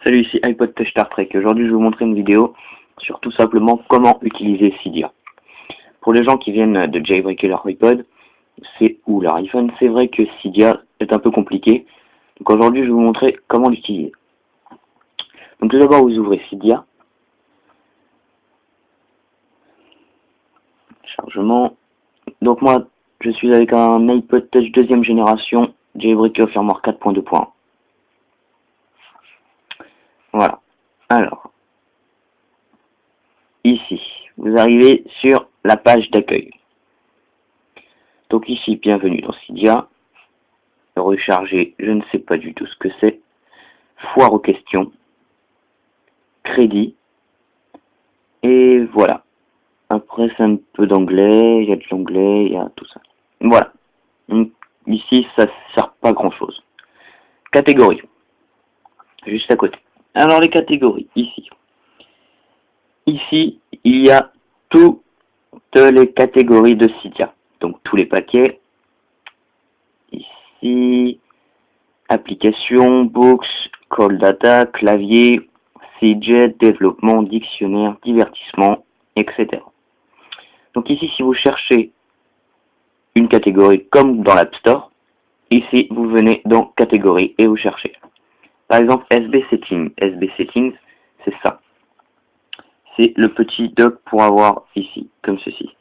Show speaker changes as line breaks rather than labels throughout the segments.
Salut, ici iPod Touch Star Trek. Aujourd'hui, je vais vous montrer une vidéo sur tout simplement comment utiliser Cydia. Pour les gens qui viennent de jailbreaker leur iPod ou leur iPhone, c'est vrai que Cydia est un peu compliqué. Donc aujourd'hui, je vais vous montrer comment l'utiliser. Donc tout d'abord, vous ouvrez Cydia. Chargement. Donc moi, je suis avec un iPod Touch deuxième génération, jailbreaker firmware 4.2.1. Voilà. Alors, ici, vous arrivez sur la page d'accueil. Donc ici, bienvenue dans Cydia. Recharger, je ne sais pas du tout ce que c'est. Foire aux questions. Crédit. Et voilà. Après, c'est un peu d'anglais, il y a de l'anglais, il y a tout ça. Voilà. Donc, ici, ça ne sert pas grand chose. Catégorie. Juste à côté. Alors, les catégories, ici. Ici, il y a toutes les catégories de Cydia. Donc, tous les paquets. Ici, application, books, call data, clavier, CJ, développement, dictionnaire, divertissement, etc. Donc ici, si vous cherchez une catégorie comme dans l'App Store, ici, vous venez dans catégorie et vous cherchez. Par exemple, SB Settings. SB Settings, c'est ça. C'est le petit doc pour avoir ici, comme ceci.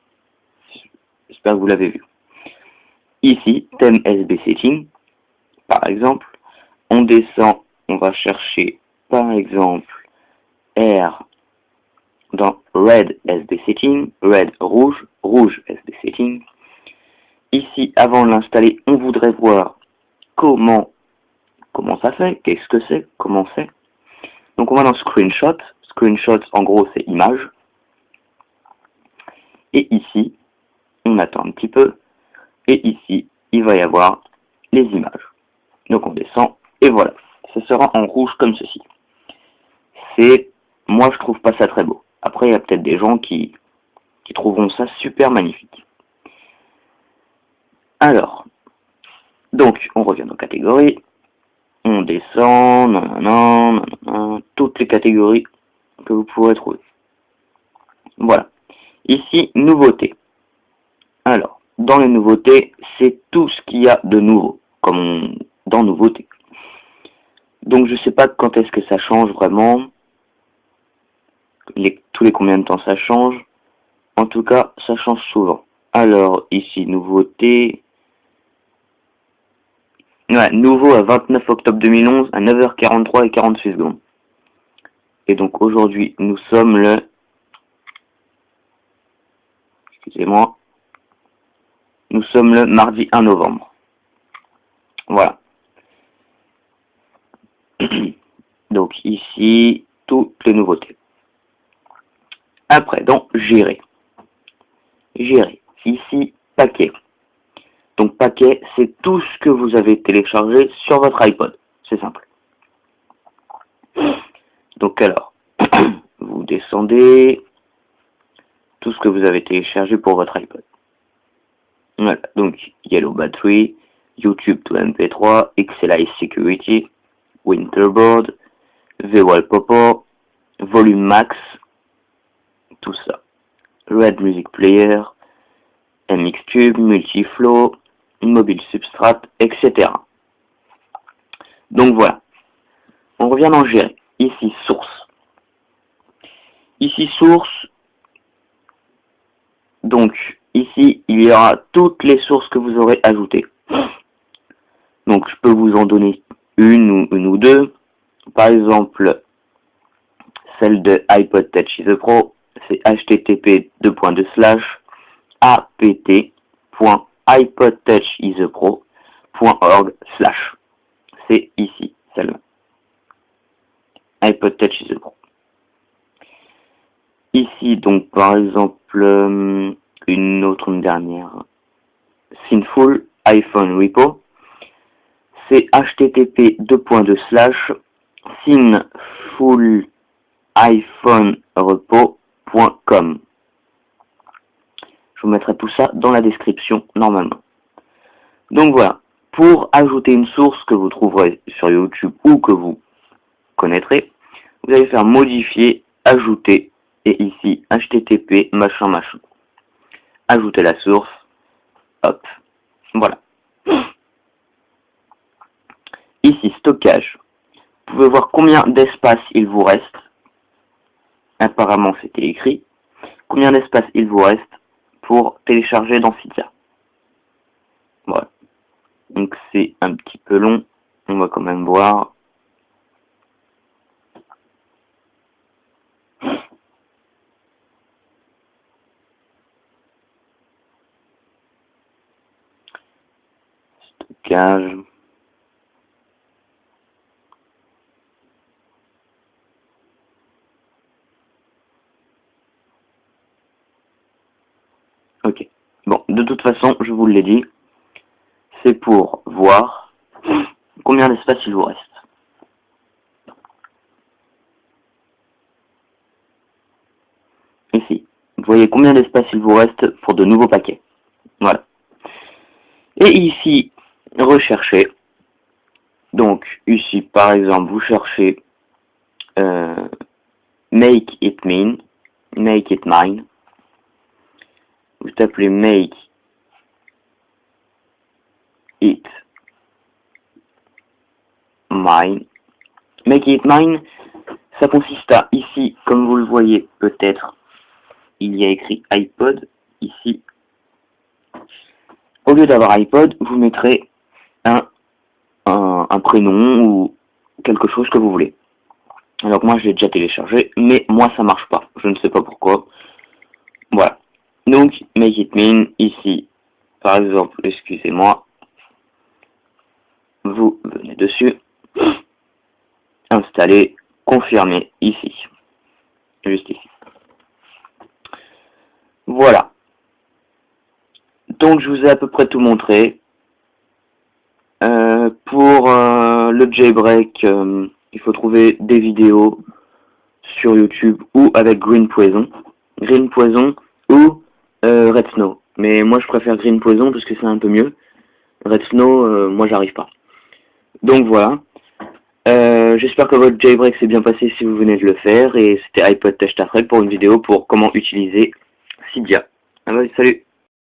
J'espère que vous l'avez vu. Ici, thème SB Settings. Par exemple, on descend, on va chercher, par exemple, R dans Red SB Setting, Red rouge, rouge SB Setting. Ici, avant de l'installer, on voudrait voir comment ça fait, qu'est-ce que c'est, comment c'est. Donc on va dans Screenshot. Screenshot, en gros, c'est image. Et ici, on attend un petit peu. Et ici, il va y avoir les images. Donc on descend, et voilà. Ce sera en rouge comme ceci. Moi, je trouve pas ça très beau. Après, il y a peut-être des gens qui trouveront ça super magnifique. Alors, donc, on revient dans catégorie. On descend, toutes les catégories que vous pourrez trouver. Voilà. Ici, nouveautés. Alors, dans les nouveautés, c'est tout ce qu'il y a de nouveau, comme dans nouveautés. Donc, je sais pas quand est-ce que ça change vraiment. Tous les combien de temps ça change. En tout cas, ça change souvent. Alors, ici, nouveauté. Ouais, nouveau à 29 octobre 2011 à 9h43 et 48 secondes. Et donc, aujourd'hui, nous sommes le... Excusez-moi. Nous sommes le mardi 1 novembre. Voilà. Donc, ici, toutes les nouveautés. Après, dans Gérer. Gérer. Ici, paquet. Donc paquet, c'est tout ce que vous avez téléchargé sur votre iPod. C'est simple. Donc alors, vous descendez tout ce que vous avez téléchargé pour votre iPod. Voilà, donc Yellow Battery, YouTube to MP3, XLI Security, Winterboard, VWallpaper, Volume Max, tout ça. Red Music Player, MXTube, Multiflow, Mobile Substrate, etc. Donc voilà. On revient dans Gérer. Ici, source. Ici, source. Donc, ici, il y aura toutes les sources que vous aurez ajoutées. Donc, je peux vous en donner une ou deux. Par exemple, celle de iPod Touch is a Pro, c'est http://apt.ipodtouchisapro.org/. C'est ici, celle-là. iPod Touch is a Pro. Ici, donc, par exemple, une dernière. Sinful iPhone Repo. C'est http://sinfuliPhoneRepo.com. Je vous mettrai tout ça dans la description, normalement. Donc voilà. Pour ajouter une source que vous trouverez sur YouTube ou que vous connaîtrez, vous allez faire modifier, ajouter, et ici HTTP machin machin. Ajouter la source, hop, voilà. Ici stockage, vous pouvez voir combien d'espace il vous reste. Apparemment c'était écrit. Combien d'espace il vous reste pour télécharger dans Cydia. Voilà. Donc c'est un petit peu long, on va quand même voir. Stockage. Ok. Bon, de toute façon, je vous l'ai dit, c'est pour voir combien d'espace il vous reste. Ici, vous voyez combien d'espace il vous reste pour de nouveaux paquets. Voilà. Et ici, rechercher. Donc, ici, par exemple, vous cherchez make it mine. Vous tapez make it mine. Make it mine, ça consiste à, ici, comme vous le voyez peut-être, il y a écrit iPod, ici. Au lieu d'avoir iPod, vous mettrez un prénom ou quelque chose que vous voulez. Alors moi je l'ai déjà téléchargé, mais moi ça marche pas, je ne sais pas pourquoi. Voilà. Donc, make it mean, ici, par exemple, excusez-moi, vous venez dessus, installer, confirmer, ici, juste ici. Voilà. Donc, je vous ai à peu près tout montré. Pour le jailbreak, il faut trouver des vidéos sur YouTube ou avec Green Poison ou Red Snow. Mais moi, je préfère Green Poison parce que c'est un peu mieux. Red Snow, moi, j'arrive pas. Donc voilà. J'espère que votre jailbreak s'est bien passé si vous venez de le faire. Et c'était iPod Test Afrel pour une vidéo pour comment utiliser Cydia. Ah bah, salut!